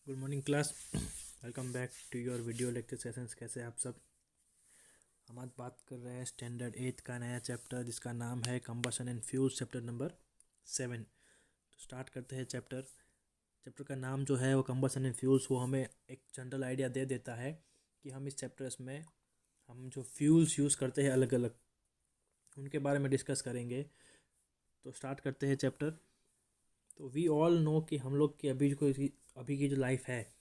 Good morning class. Welcome back to your video lecture sessions. कैसे हैं आप सब? हम आज बात कर रहे हैं स्टैंडर्ड 8 का नया चैप्टर जिसका नाम है combustion and fuels, chapter number 7। तो स्टार्ट करते हैं चैप्टर। चैप्टर का नाम जो है वो कंबशन एंड फ्यूल्स, वो हमें एक जनरल आइडिया दे देता है कि हम इस चैप्टर्स में हम जो फ्यूल्स यूज़ करते हैं अलग अलग, उनके बारे में डिस्कस करेंगे। तो स्टार्ट करते हैं चैप्टर। तो वी ऑल नो कि हम लोग की अभी की जो लाइफ है,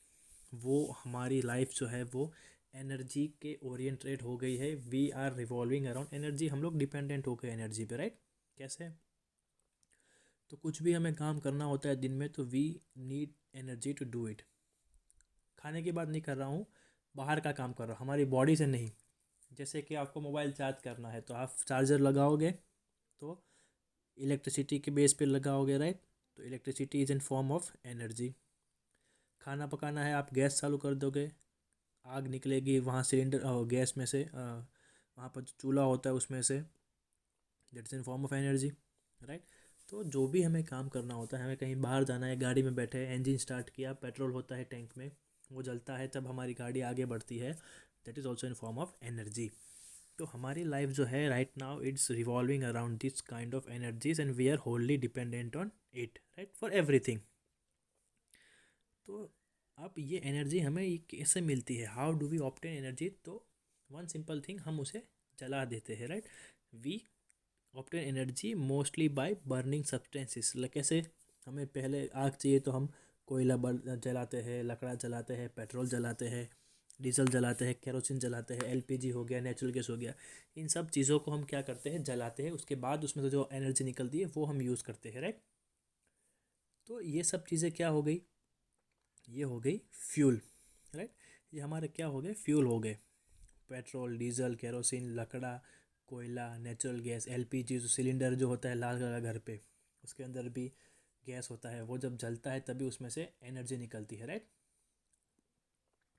वो हमारी लाइफ जो है वो एनर्जी के ओरिएंटेड हो गई है। We are revolving around energy. हम लोग डिपेंडेंट हो गए एनर्जी पे, राइट? कैसे? तो कुछ भी हमें काम करना होता है दिन में तो we need energy to do it. खाने की बात नहीं कर रहा हूँ, बाहर का काम कर रहा हूँ, हमारी बॉडी से नहीं। जैसे कि आपको मोबाइल चार्ज करना है तो आप चार्जर लगाओगे तो इलेक्ट्रिसिटी के बेस पे लगाओगे, राइट? तो electricity is in form of energy. खाना पकाना है, आप गैस चालू कर दोगे, आग निकलेगी वहाँ सिलेंडर गैस में से, वहाँ पर जो चूल्हा होता है उसमें से, that's in form of energy, right? तो जो भी हमें काम करना होता है, हमें कहीं बाहर जाना है, गाड़ी में बैठे इंजन स्टार्ट किया, पेट्रोल होता है टैंक में, वो जलता है तब हमारी गाड़ी आगे बढ़ती है, that is also in form of energy. तो हमारी लाइफ जो है right now it's revolving around this kind of energies and we are wholly dependent on it, right, for everything. तो अब ये एनर्जी हमें ये कैसे मिलती है? How do we obtain energy? तो वन सिंपल थिंग, हम उसे जला देते हैं, right? We obtain energy mostly by burning substances. कैसे? हमें पहले आग चाहिए तो हम कोयला जलाते हैं, लकड़ा जलाते हैं, पेट्रोल जलाते हैं, डीजल जलाते हैं, केरोसिन जलाते हैं, एलपीजी हो गया, नेचुरल गैस हो गया। इन सब चीज़ों को हम क्या करते हैं? जलाते हैं। उसके बाद उसमें से जो एनर्जी निकलती है वो हम यूज़ करते हैं, राइट? तो ये सब चीज़ें क्या हो गई? ये हो गई फ्यूल, राइट? ये हमारे क्या हो गए? फ्यूल हो गए। पेट्रोल, डीजल, केरोसिन, लकड़ा, कोयला, नेचुरल गैस, एलपीजी, जो सिलेंडर जो होता है लाल कलर का घर पे, उसके अंदर भी गैस होता है, वो जब जलता है तभी उसमें से एनर्जी निकलती है, right?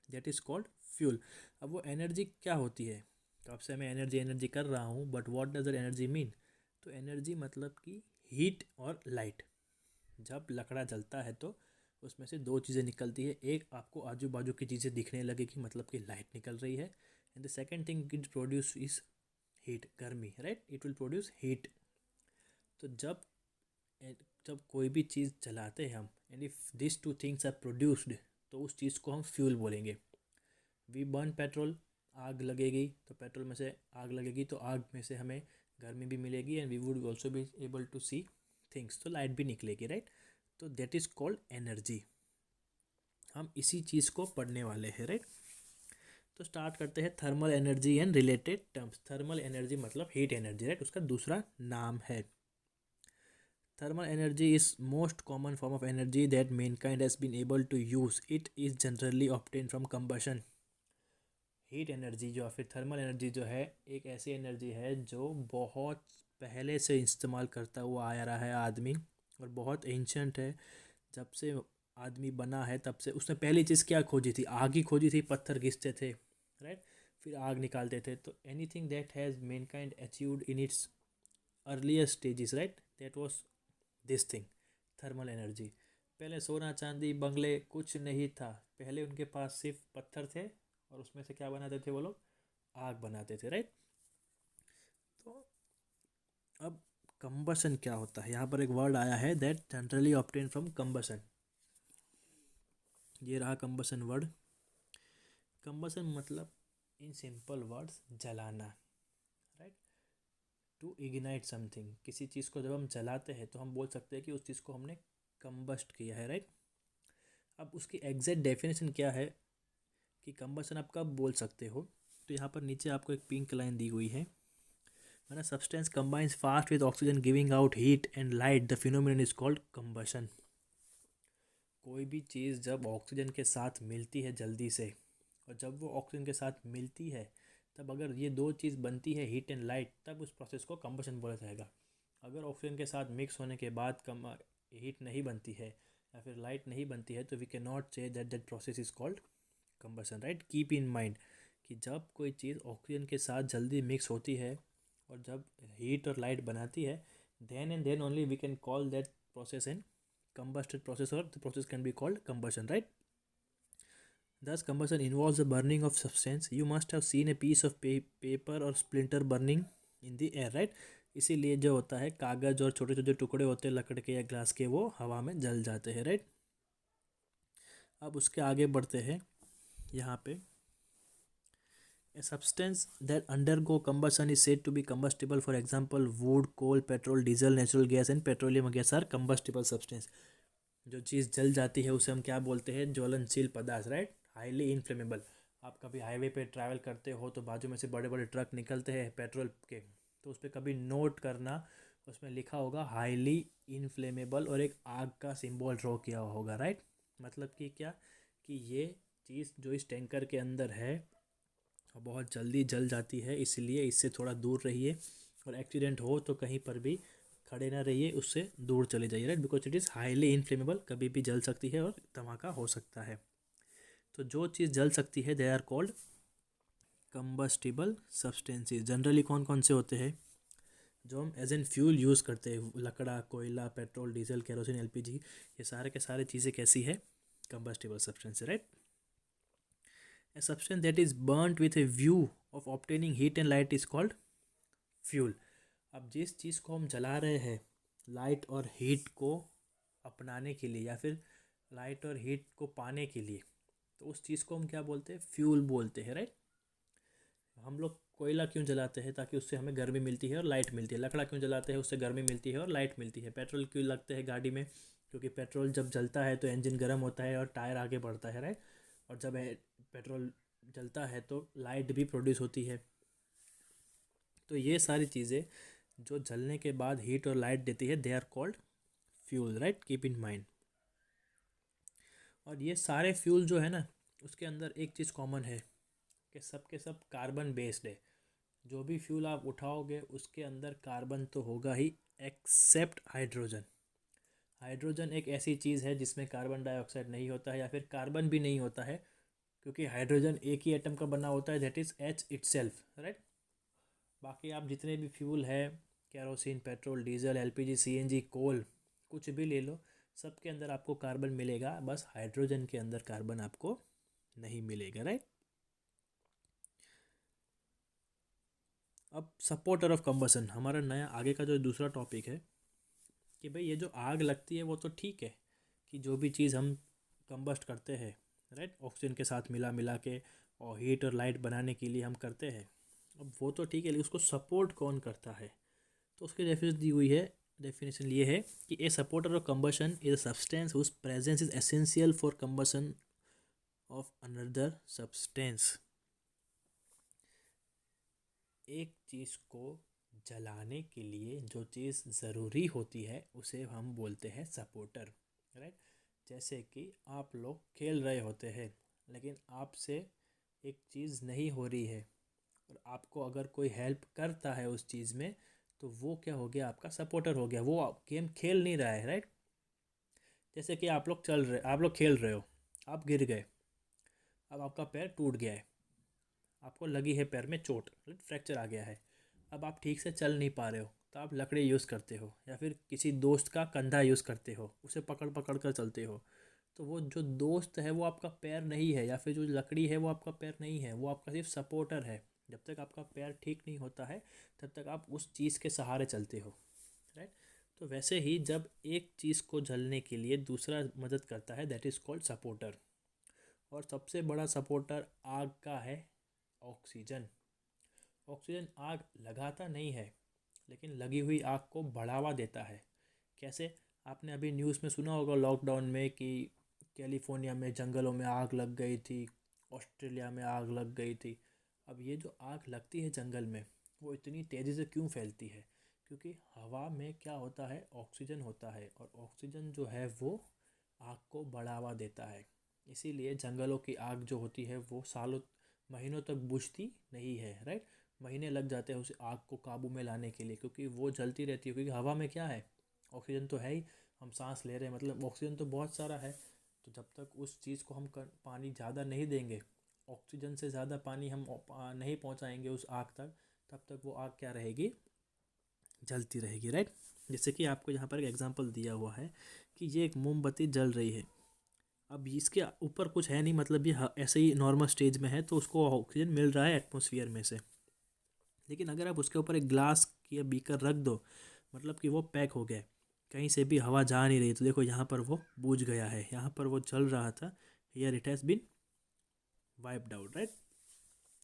That is called fuel. अब वो एनर्जी क्या होती है? तो आपसे मैं एनर्जी एनर्जी कर रहा हूँ, but what does energy mean? तो एनर्जी मतलब कि हीट और लाइट। जब लकड़ा जलता है तो उसमें से दो चीज़ें निकलती है। एक, आपको आजू बाजू की चीज़ें दिखने लगेगी, मतलब कि लाइट निकल रही है। And the second thing it produce is heat, गर्मी, right? It will produce heat. तो जब कोई भी चीज़ जलाते हैं हम, and if this two things are produced, तो उस चीज़ को हम फ्यूल बोलेंगे। वी बर्न पेट्रोल, आग लगेगी तो पेट्रोल में से आग लगेगी तो आग में से हमें गर्मी भी मिलेगी and we would also be able to see things, तो लाइट भी निकलेगी, राइट? तो दैट इज़ कॉल्ड एनर्जी। हम इसी चीज़ को पढ़ने वाले हैं, राइट? तो स्टार्ट करते हैं thermal energy and related terms. Thermal energy मतलब हीट एनर्जी, राइट? उसका दूसरा नाम है thermal energy is most common form of energy that mankind has been able to use. It is generally obtain from combustion. Heat energy जो फिर thermal energy जो है, एक ऐसी एनर्जी है जो बहुत पहले से इस्तेमाल करता हुआ आ रहा है आदमी, और बहुत एंशंट है। जब से आदमी बना है तब से उसने पहली चीज़ क्या खोजी थी? आग ही खोजी थी। पत्थर घिसते थे, राइट? फिर आग निकालते थे। तो anything that has Mankind achieved in its earlier stages, right, that was this thing, thermal energy. पहले सोना चांदी बंगले कुछ नहीं था, पहले उनके पास सिर्फ पत्थर थे और उसमें से क्या बनाते थे वो लोग? आग बनाते थे, राइट? तो अब कंबसन क्या होता है? यहाँ पर एक वर्ड आया है that generally obtain from combustion. ये रहा कंबसन वर्ड। कंबसन मतलब इन सिंपल वर्ड्स जलाना, राइट? To ignite something. किसी चीज़ को जब हम जलाते हैं तो हम बोल सकते हैं कि उस चीज़ को हमने कंबस्ट किया है, राइट? अब उसकी एग्जैक्ट डेफिनेशन क्या है कि कंबसन आप कब बोल सकते हो? तो यहाँ पर नीचे आपको एक पिंक लाइन दी हुई है। When a substance combines fast with oxygen giving out heat and light, the phenomenon is called combustion. कोई भी चीज़ जब ऑक्सीजन के साथ मिलती है जल्दी से, और जब वो ऑक्सीजन के साथ मिलती है तब अगर ये दो चीज़ बनती है, हीट एंड लाइट, तब उस प्रोसेस को कंबशन बोला जाएगा। अगर ऑक्सीजन के साथ मिक्स होने के बाद हीट नहीं बनती है या फिर लाइट नहीं बनती है तो we can not say that that process is called combustion, right? Keep in mind कि जब कोई चीज़ ऑक्सीजन के साथ जल्दी मिक्स होती है और जब हीट और लाइट बनाती है, then and then only we can call that process an combusted process, or the process can be called combustion, right? Thus, combustion involves the burning of substance. You must have seen a piece of paper or splinter burning in the air, right? इसीलिए जो होता है कागज़ और छोटे छोटे टुकड़े होते हैं लकड़ के या ग्लास के, वो हवा में जल जाते हैं, राइट। अब उसके आगे बढ़ते हैं यहाँ पे। A substance that undergo combustion is said to be combustible. For example, wood, coal, petrol, diesel, natural gas and petroleum gas are combustible substance. जो चीज़ जल जाती है उसे हम क्या बोलते हैं? ज्वलनशील पदार्थ, राइट। Highly inflammable. आप कभी हाईवे पे ट्रैवल करते हो तो बाजू में से बड़े बड़े ट्रक निकलते हैं पेट्रोल के, तो उस पर कभी नोट करना, उसमें लिखा होगा हाईली इनफ्लेमेबल और एक आग का सिंबल ड्रॉ किया होगा, राइट। मतलब कि क्या, कि ये चीज़ जो इस टैंकर के अंदर है बहुत जल्दी जल जाती है, इसलिए इससे थोड़ा दूर रहिए, और एक्सीडेंट हो तो कहीं पर भी खड़े ना रहिए, उससे दूर चले जाइए, right, because it is highly inflammable, कभी भी जल सकती है और धमाका हो सकता है। तो जो चीज़ जल सकती है they are called combustible substances. Generally कौन कौन से होते हैं? जो हम एज एन फ्यूल यूज़ करते हैं, लकड़ा, कोयला, पेट्रोल, डीजल, केरोसिन, एलपीजी, ये सारे के सारे चीज़ें कैसी है? Combustible substance, right. A substance that is burnt with a view of obtaining heat and light is called fuel. अब जिस चीज़ को हम जला रहे हैं लाइट और हीट को अपनाने के लिए, या फिर लाइट और हीट को पाने के लिए, तो उस चीज़ को हम क्या बोलते हैं? फ्यूल बोलते हैं, राइट। हम लोग कोयला क्यों जलाते हैं? ताकि उससे हमें गर्मी मिलती है और लाइट मिलती है। लकड़ा क्यों जलाते हैं? उससे गर्मी मिलती है और लाइट मिलती है। पेट्रोल क्यों लगते हैं गाड़ी में? क्योंकि पेट्रोल जब जलता है तो इंजन गर्म होता है और टायर आगे बढ़ता है, राइट। और जब पेट्रोल जलता है तो लाइट भी प्रोड्यूस होती है। तो ये सारी चीज़ें जो जलने के बाद हीट और लाइट देती है they are called fuel, right, keep in mind. और ये सारे फ्यूल जो है ना, उसके अंदर एक चीज़ कॉमन है कि सब के सब कार्बन बेस्ड है। जो भी फ्यूल आप उठाओगे उसके अंदर कार्बन तो होगा ही, एक्सेप्ट हाइड्रोजन। हाइड्रोजन एक ऐसी चीज़ है जिसमें कार्बन डाइऑक्साइड नहीं होता है, या फिर कार्बन भी नहीं होता है, क्योंकि हाइड्रोजन एक ही एटम का बना होता है, that is H itself, right. बाकी आप जितने भी फ्यूल है, kerosene, petrol, diesel, LPG, CNG, coal, कुछ भी ले लो, सब के अंदर आपको कार्बन मिलेगा, बस हाइड्रोजन के अंदर कार्बन आपको नहीं मिलेगा, राइट। अब सपोर्टर ऑफ कंबसन, हमारा नया आगे का जो दूसरा टॉपिक है, कि भाई ये जो आग लगती है वो तो ठीक है, कि जो भी चीज़ हम कंबस्ट करते हैं, राइट, ऑक्सीजन के साथ मिला मिला के और हीट और लाइट बनाने के लिए हम करते हैं, अब वो तो ठीक है, लेकिन उसको सपोर्ट कौन करता है? तो उसकी डेफिनेशन दी हुई है। डेफिनेशन ये है कि a supporter of combustion is a substance whose presence is essential for combustion of another substance. एक चीज़ को जलाने के लिए जो चीज़ ज़रूरी होती है उसे हम बोलते हैं सपोर्टर, राइट। जैसे कि आप लोग खेल रहे होते हैं, लेकिन आपसे एक चीज़ नहीं हो रही है, और आपको अगर कोई हेल्प करता है उस चीज़ में, तो वो क्या हो गया? आपका सपोर्टर हो गया। वो गेम खेल नहीं रहा है, राइट। जैसे कि आप लोग खेल रहे हो, आप गिर गए, अब आपका पैर टूट गया है, आपको लगी है पैर में चोट, फ्रैक्चर आ गया है, अब आप ठीक से चल नहीं पा रहे हो, तो आप लकड़ी यूज़ करते हो, या फिर किसी दोस्त का कंधा यूज़ करते हो, उसे पकड़ पकड़ कर चलते हो। तो वो जो दोस्त है वो आपका पैर नहीं है, या फिर जो लकड़ी है वो आपका पैर नहीं है, वो आपका सिर्फ सपोर्टर है। जब तक आपका पैर ठीक नहीं होता है तब तक आप उस चीज़ के सहारे चलते हो, राइट। तो वैसे ही जब एक चीज़ को जलने के लिए दूसरा मदद करता है, दैट इज़ कॉल्ड सपोर्टर। और सबसे बड़ा सपोर्टर आग का है ऑक्सीजन। ऑक्सीजन आग लगाता नहीं है, लेकिन लगी हुई आग को बढ़ावा देता है। कैसे? आपने अभी न्यूज़ में सुना होगा लॉकडाउन में कि कैलिफोर्निया में जंगलों में आग लग गई थी, ऑस्ट्रेलिया में आग लग गई थी। अब ये जो आग लगती है जंगल में, वो इतनी तेज़ी से क्यों फैलती है? क्योंकि हवा में क्या होता है? ऑक्सीजन होता है, और ऑक्सीजन जो है वो आग को बढ़ावा देता है। इसीलिए जंगलों की आग जो होती है वो सालों महीनों तक बुझती नहीं है, राइट। महीने लग जाते हैं उस आग को काबू में लाने के लिए, क्योंकि वो जलती रहती है, क्योंकि हवा में क्या है? ऑक्सीजन तो है ही, हम सांस ले रहे हैं, मतलब ऑक्सीजन तो बहुत सारा है। तो जब तक उस चीज़ को हम पानी ज़्यादा नहीं देंगे, ऑक्सीजन से ज़्यादा पानी हम नहीं पहुंचाएंगे उस आग तक, तब तक वो आग क्या रहेगी? जलती रहेगी, राइट। जैसे कि आपको यहाँ पर एक एग्जांपल दिया हुआ है कि ये एक मोमबत्ती जल रही है, अब इसके ऊपर कुछ है नहीं, मतलब ये ऐसे ही नॉर्मल स्टेज में है, तो उसको ऑक्सीजन मिल रहा है एटमॉस्फेयर में से। लेकिन अगर आप उसके ऊपर एक ग्लास की बीकर रख दो, मतलब कि वो पैक हो गया है, कहीं से भी हवा जा नहीं रही, तो देखो यहाँ पर वो बुझ गया है, यहाँ पर वो चल रहा था, here it has been wiped out, right,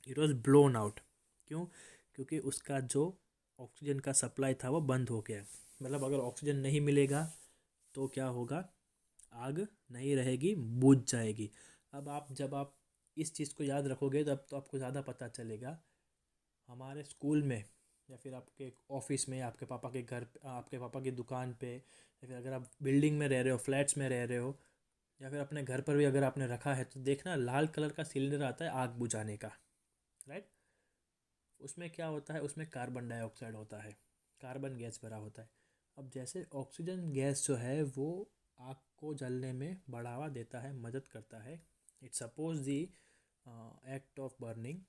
it was blown out. क्यों? क्योंकि उसका जो ऑक्सीजन का सप्लाई था वो बंद हो गया। मतलब अगर ऑक्सीजन नहीं मिलेगा तो क्या होगा, आग नहीं रहेगी, बुझ जाएगी। अब आप जब आप इस चीज़ को याद रखोगे तब तो आपको ज़्यादा पता चलेगा। हमारे स्कूल में या फिर आपके ऑफिस में, आपके पापा के घर, आपके पापा की दुकान पे, या फिर अगर आप बिल्डिंग में रह रहे हो, फ्लैट्स में रह रहे हो, या फिर अपने घर पर भी अगर आपने रखा है, तो देखना लाल कलर का सिलेंडर आता है आग बुझाने का, राइट। उसमें क्या होता है, उसमें कार्बन डाइऑक्साइड होता है, कार्बन गैस भरा होता है। अब जैसे ऑक्सीजन गैस जो है वो आग को जलने में बढ़ावा देता है, मदद करता है, it's suppose the act of burning.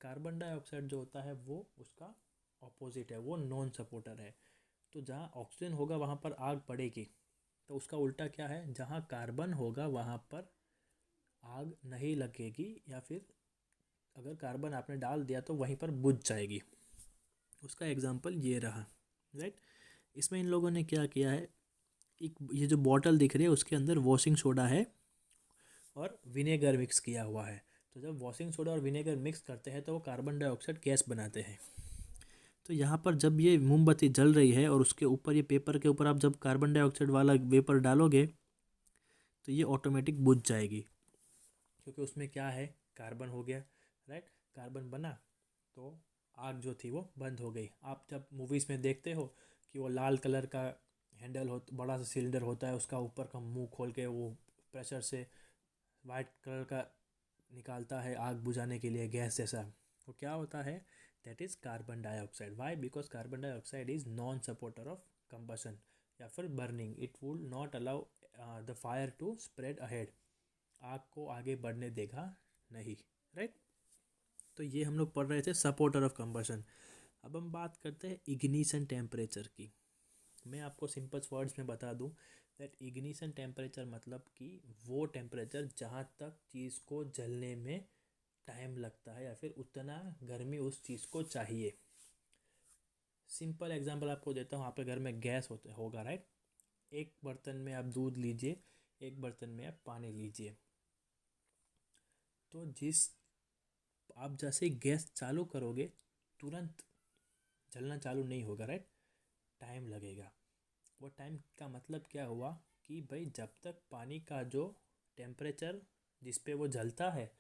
Carbon dioxide जो होता है वो उसका ऑपोजिट है, वो नॉन सपोर्टर है। तो जहाँ ऑक्सीजन होगा वहाँ पर आग पड़ेगी, तो उसका उल्टा क्या है, जहाँ कार्बन होगा वहाँ पर आग नहीं लगेगी, या फिर अगर कार्बन आपने डाल दिया तो वहीं पर बुझ जाएगी। उसका एग्जांपल ये रहा, राइट। इसमें इन लोगों ने क्या किया है, एक ये जो बॉटल दिख रही है उसके अंदर वॉशिंग सोडा है और विनेगर मिक्स किया हुआ है। तो जब वॉशिंग सोडा और विनेगर मिक्स करते हैं तो वो कार्बन डाइऑक्साइड गैस बनाते हैं। तो यहाँ पर जब ये मोमबत्ती जल रही है और उसके ऊपर, ये पेपर के ऊपर आप जब कार्बन डाइऑक्साइड वाला वेपर डालोगे तो ये ऑटोमेटिक बुझ जाएगी, क्योंकि उसमें क्या है, कार्बन हो गया, राइट। कार्बन बना तो आग जो थी वो बंद हो गई। आप जब मूवीज़ में देखते हो कि वो लाल कलर का हैंडल हो, बड़ा सा सिलेंडर होता है, उसका ऊपर का मुंह खोल के वो प्रेशर से वाइट कलर का निकालता है आग बुझाने के लिए, गैस जैसा, वो क्या होता है, that is carbon dioxide. Why? Because carbon dioxide is non supporter of combustion या फिर burning, it will not allow the fire to spread ahead, आग को आगे बढ़ने देगा नहीं, राइट। तो ये हम लोग पढ़ रहे थे सपोर्टर ऑफ कंबशन। अब हम बात करते हैं इग्निशन टेम्परेचर की। मैं आपको सिंपल वर्ड्स में बता दूं दैट इग्निशन टेम्परेचर मतलब कि वो टेम्परेचर जहाँ तक चीज़ को जलने में टाइम लगता है या फिर उतना गर्मी उस चीज़ को चाहिए। सिंपल एग्जांपल आपको देता हूँ, आपके घर में गैस होगा, राइट। एक बर्तन में आप दूध लीजिए, एक बर्तन में आप पानी लीजिए, तो जिस आप जैसे गैस चालू करोगे तुरंत जलना चालू नहीं होगा, राइट, टाइम लगेगा। वो टाइम का मतलब क्या हुआ कि भाई जब तक पानी का जो टेम्परेचर जिस पे वो जलता है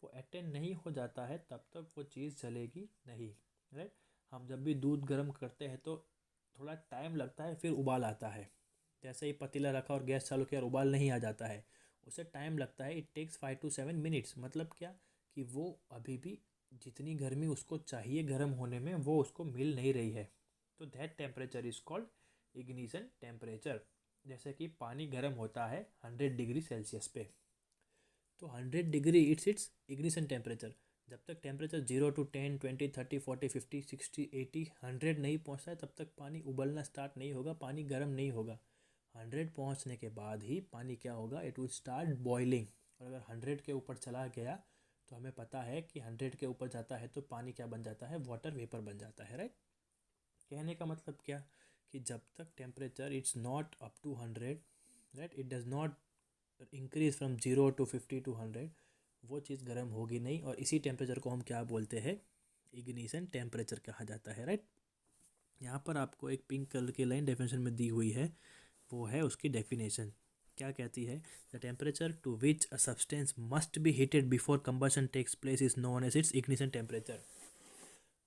वो अटेन नहीं हो जाता है तब तक वो चीज़ जलेगी नहीं, राइट। हम जब भी दूध गर्म करते हैं तो थोड़ा टाइम लगता है, फिर उबाल आता है। जैसे ही पतीला रखा और गैस चालू किया और उबाल नहीं आ जाता है, उसे टाइम लगता है, इट टेक्स 5 to 7 मिनट्स। मतलब क्या कि वो अभी भी जितनी गर्मी उसको चाहिए गर्म होने में वो उसको मिल नहीं रही है। तो that temperature is called ignition temperature. जैसे कि पानी गर्म होता है 100 डिग्री सेल्सियस पे, तो 100 डिग्री इट्स इग्निशन टेम्परेचर। जब तक टेम्परेचर 0 to 10 20 30 40 50 60 80 100 नहीं पहुंचता है तब तक पानी उबलना स्टार्ट नहीं होगा, पानी गर्म नहीं होगा। 100 पहुंचने के बाद ही पानी क्या होगा, इट विल स्टार्ट बॉइलिंग। और अगर 100 के ऊपर चला गया तो हमें पता है कि 100 के ऊपर जाता है तो पानी क्या बन जाता है, वाटर वेपर बन जाता है, राइट। कहने का मतलब क्या कि जब तक temperature it's not up to 100, right, it does not increase from 0 to 50 to 100, वो चीज़ गर्म होगी नहीं। और इसी टेम्परेचर को हम क्या बोलते हैं, इग्निशन टेम्परेचर कहा जाता है, राइट। यहाँ पर आपको एक पिंक कलर की लाइन डेफिनेशन में दी हुई है, वो है उसकी डेफिनेशन। क्या कहती है, the temperature to which a substance must be heated before combustion takes place is known as its ignition temperature.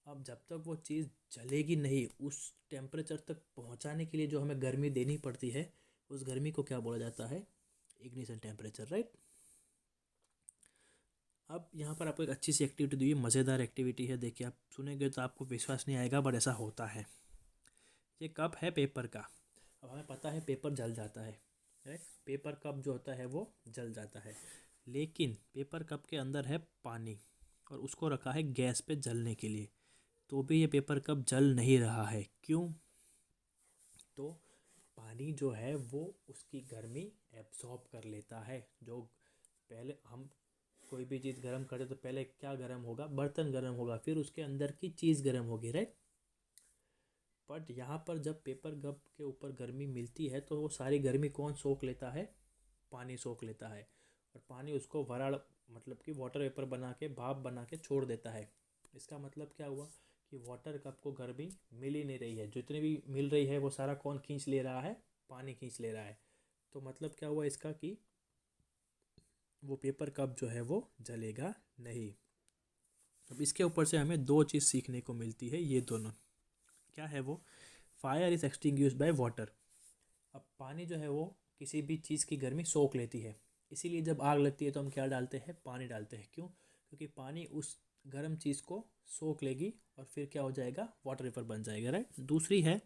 अब जब तक वो चीज़ जलेगी नहीं, उस टेम्परेचर तक पहुंचाने के लिए जो हमें गर्मी देनी पड़ती है, उस गर्मी को क्या बोला जाता है, इग्निशन टेम्परेचर, राइट। अब यहाँ पर आपको एक अच्छी सी एक्टिविटी दी है, मज़ेदार एक्टिविटी है। देखिए, आप सुनेंगे तो आपको विश्वास नहीं आएगा, बट ऐसा होता है। ये कप है पेपर का। अब हमें पता है पेपर जल जाता है, राइट। पेपर कप जो होता है वो जल जाता है, लेकिन पेपर कप के अंदर है पानी और उसको रखा है गैस पे जलने के लिए, तो भी ये पेपर कप जल नहीं रहा है। क्यों? तो पानी जो है वो उसकी गर्मी एब्जॉर्ब कर लेता है। जो पहले हम कोई भी चीज़ गर्म करें तो पहले क्या गर्म होगा, बर्तन गर्म होगा, फिर उसके अंदर की चीज़ गर्म होगी, राइट। बट यहाँ पर जब पेपर कप के ऊपर गर्मी मिलती है तो वो सारी गर्मी कौन सोख लेता है, पानी सोख लेता है। और पानी उसको वराड़ मतलब कि वाटर वेपर बना के, भाप बना के छोड़ देता है। इसका मतलब क्या हुआ कि वाटर कप को गर्मी मिल ही नहीं रही है, जितनी भी मिल रही है वो सारा कौन खींच ले रहा है, पानी खींच ले रहा है। तो मतलब क्या हुआ इसका कि वो पेपर कप जो है वो जलेगा नहीं। अब इसके ऊपर से हमें दो चीज़ सीखने को मिलती है, ये दोनों क्या है वो, fire is extinguished by water. अब पानी जो है वो किसी भी चीज़ की गर्मी सोख लेती है, इसीलिए जब आग लगती है तो हम क्या डालते हैं, पानी डालते हैं। क्यों? क्योंकि पानी उस गर्म चीज़ को सोख लेगी और फिर क्या हो जाएगा, वाटर वेपर बन जाएगा, राइट। दूसरी है,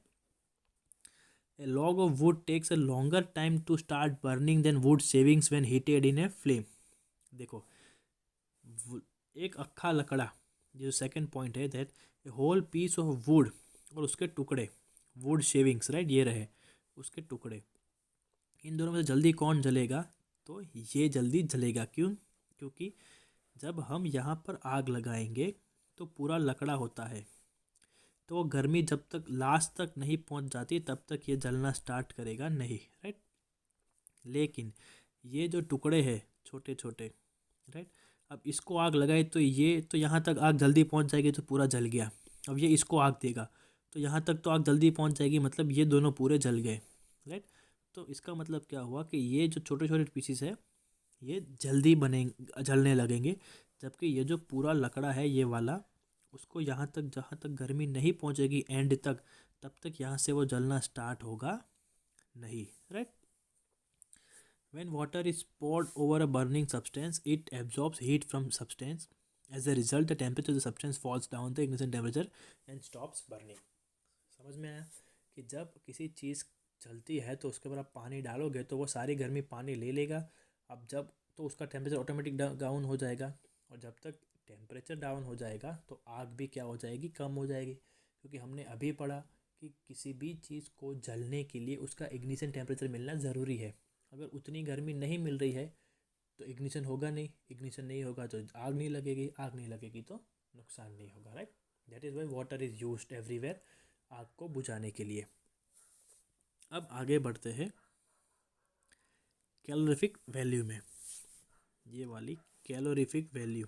ए log of wood takes a longer time to start burning than wood shavings when heated in a flame। देखो, एक अक्खा लकड़ा, जो सेकंड पॉइंट है, that a whole piece of wood, और उसके टुकड़े, वुड शेविंग्स, राइट, ये रहे उसके टुकड़े, इन दोनों में से जल्दी कौन जलेगा, तो ये जल्दी जलेगा। क्यों? क्योंकि जब हम यहाँ पर आग लगाएंगे तो पूरा लकड़ा होता है, तो वो गर्मी जब तक लास्ट तक नहीं पहुँच जाती तब तक ये जलना स्टार्ट करेगा नहीं, राइट। लेकिन ये जो टुकड़े हैं छोटे छोटे, राइट, अब इसको आग लगाए तो ये तो यहाँ तक आग जल्दी पहुँच जाएगी तो पूरा जल गया। अब ये इसको आग देगा तो यहाँ तक तो आग जल्दी पहुँच जाएगी, मतलब ये दोनों पूरे जल गए, राइट। तो इसका मतलब क्या हुआ कि ये जो छोटे छोटे पीसीस है ये जल्दी जलने लगेंगे, जबकि ये जो पूरा लकड़ा है ये वाला, उसको यहाँ तक जहाँ तक गर्मी नहीं पहुँचेगी एंड तक, तब तक यहाँ से वो जलना स्टार्ट होगा नहीं, right. When water is poured over a burning substance, it absorbs heat from substance. As a result, the temperature of the substance falls down the ignition temperature and stops burning। समझ में आया कि जब किसी चीज़ जलती है तो उसके ऊपर आप पानी डालोगे तो वो सारी गर्मी पानी ले लेगा। अब जब तो उसका टेम्परेचर ऑटोमेटिक डाउन हो जाएगा, और जब तक टेम्परेचर डाउन हो जाएगा तो आग भी क्या हो जाएगी, कम हो जाएगी। क्योंकि हमने अभी पढ़ा कि किसी भी चीज़ को जलने के लिए उसका इग्निशन टेम्परेचर मिलना ज़रूरी है। अगर उतनी गर्मी नहीं मिल रही है तो इग्निशन होगा नहीं, इग्निशन नहीं होगा तो आग नहीं लगेगी, आग नहीं लगेगी तो नुकसान नहीं होगा, right. That is why water is used everywhere, आग को बुझाने के लिए। अब आगे बढ़ते हैं कैलोरीफिक वैल्यू में, ये वाली कैलोरीफिक वैल्यू।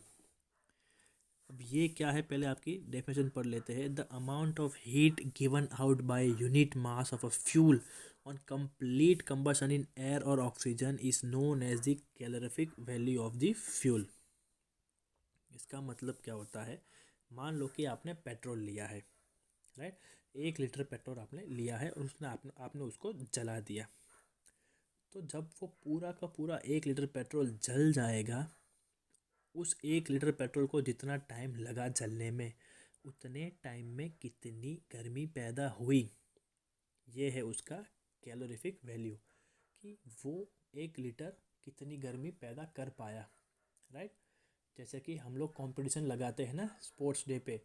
अब ये क्या है, पहले आपकी डेफिनेशन पढ़ लेते हैं। The amount of heat given out by unit mass of a fuel on complete combustion in air और oxygen is known as the calorific value of the fuel. इसका मतलब क्या होता है, मान लो कि आपने पेट्रोल लिया है, राइट, 1 लीटर पेट्रोल आपने लिया है और उसने आपने उसको जला दिया। तो जब वो पूरा का पूरा 1 लीटर पेट्रोल जल जाएगा, उस 1 लीटर पेट्रोल को जितना टाइम लगा जलने में, उतने टाइम में कितनी गर्मी पैदा हुई, ये है उसका कैलोरीफिक वैल्यू, कि वो 1 लीटर कितनी गर्मी पैदा कर पाया, राइट। जैसे कि हम लोग कंपटीशन लगाते हैं ना स्पोर्ट्स डे पे,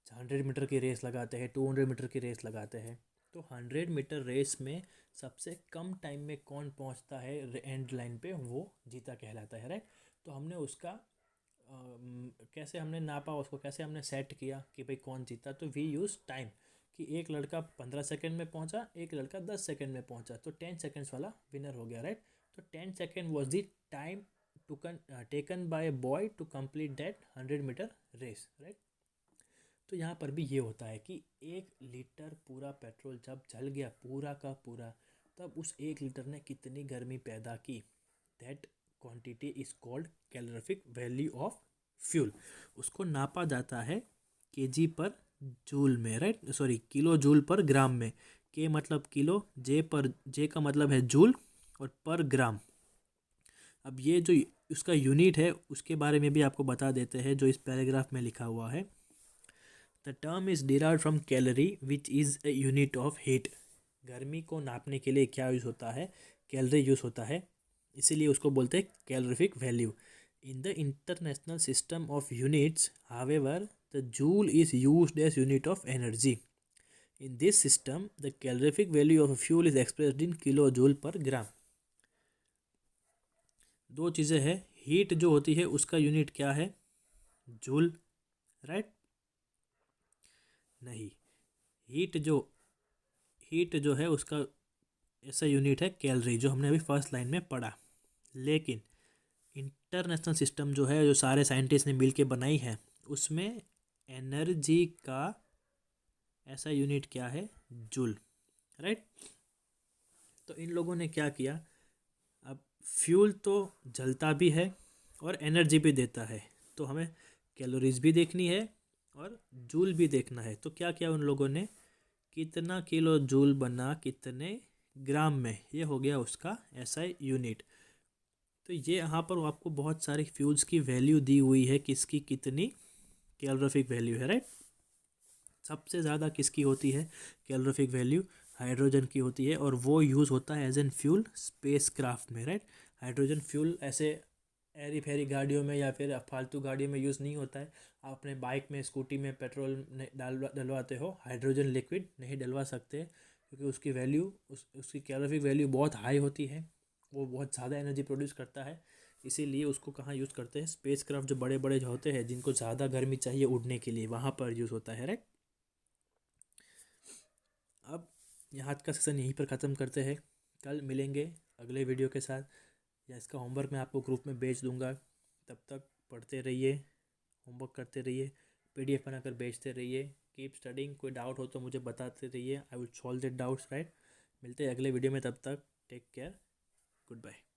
100 मीटर की रेस लगाते हैं, 200 मीटर की रेस लगाते हैं, तो 100 मीटर रेस में सबसे कम टाइम में कौन पहुंचता है एंड लाइन पे, वो जीता कहलाता है, राइट। तो हमने उसका कैसे हमने नापा, उसको कैसे हमने सेट किया कि भाई कौन जीता, तो वी यूज़ टाइम, कि एक लड़का 15 सेकेंड में पहुंचा, एक लड़का 10 सेकेंड में पहुंचा, तो 10 सेकेंड्स वाला विनर हो गया, राइट। तो 10 second was the time taken by a boy to complete that 100 metre race, right. तो यहाँ पर भी ये होता है कि 1 लीटर पूरा पेट्रोल जब जल गया पूरा का पूरा, तब उस 1 लीटर ने कितनी गर्मी पैदा की, that quantity is called calorific value of fuel. उसको नापा जाता है केजी पर जूल में, right, sorry kilo joule per ग्राम में। के मतलब किलो, जे का मतलब है जूल, और पर ग्राम। अब ये जो उसका यूनिट है उसके बारे में भी आपको बता देते हैं, जो इस पैराग्राफ में लिखा हुआ है। The term is derived from calorie which is a unit of heat. गर्मी को नापने के लिए क्या यूज़ होता है, कैलोरी यूज़ होता है, इसीलिए उसको बोलते हैं calorific value. In the international system of units however the joule is used as unit of energy. In this system the calorific value of fuel is expressed in kilo joule per gram. दो चीज़ें हैं, heat जो होती है उसका unit क्या है, joule, right? नहीं, हीट जो है उसका ऐसा यूनिट है कैलोरी, जो हमने अभी फर्स्ट लाइन में पढ़ा। लेकिन इंटरनेशनल सिस्टम जो है, जो सारे साइंटिस्ट ने मिल के बनाई है, उसमें एनर्जी का ऐसा यूनिट क्या है, जूल, राइट? तो इन लोगों ने क्या किया, अब फ्यूल तो जलता भी है और एनर्जी भी देता है, तो हमें कैलोरीज भी देखनी है और जूल भी देखना है। तो क्या किया उन लोगों ने, कितना किलो जूल बना कितने ग्राम में, ये हो गया उसका एसआई यूनिट। तो ये यहाँ पर आपको बहुत सारी फ्यूल्स की वैल्यू दी हुई है, किसकी कितनी कैलोरीफिक वैल्यू है, राइट? सबसे ज़्यादा किसकी होती है कैलोरीफिक वैल्यू, हाइड्रोजन की होती है, और वो यूज़ होता है as an fuel spacecraft में, राइट? हाइड्रोजन फ्यूल ऐसे एरी फेरी गाड़ियों में या फिर फालतू गाड़ियों में यूज़ नहीं होता है। आप अपने बाइक में, स्कूटी में पेट्रोल डलवाते हो, हाइड्रोजन लिक्विड नहीं डलवा सकते, क्योंकि उसकी वैल्यू उसकी कैलोरीफिक वैल्यू बहुत हाई होती है, वो बहुत ज़्यादा एनर्जी प्रोड्यूस करता है। इसीलिए उसको कहाँ यूज़ करते हैं, स्पेस क्राफ्ट जो बड़े बड़े जो होते हैं, जिनको ज़्यादा गर्मी चाहिए उड़ने के लिए, वहाँ पर यूज़ होता है, राइट? अब यहाँ का सेशन यहीं पर ख़त्म करते हैं, कल मिलेंगे अगले वीडियो के साथ, या इसका होमवर्क मैं आपको ग्रुप में भेज दूँगा। तब तक पढ़ते रहिए, होमवर्क करते रहिए, पीडीएफ बनाकर भेजते रहिए। कीप स्टडिंग, कोई डाउट हो तो मुझे बताते रहिए, I will solve the doubts, right? मिलते हैं अगले वीडियो में, तब तक टेक केयर, गुड बाय।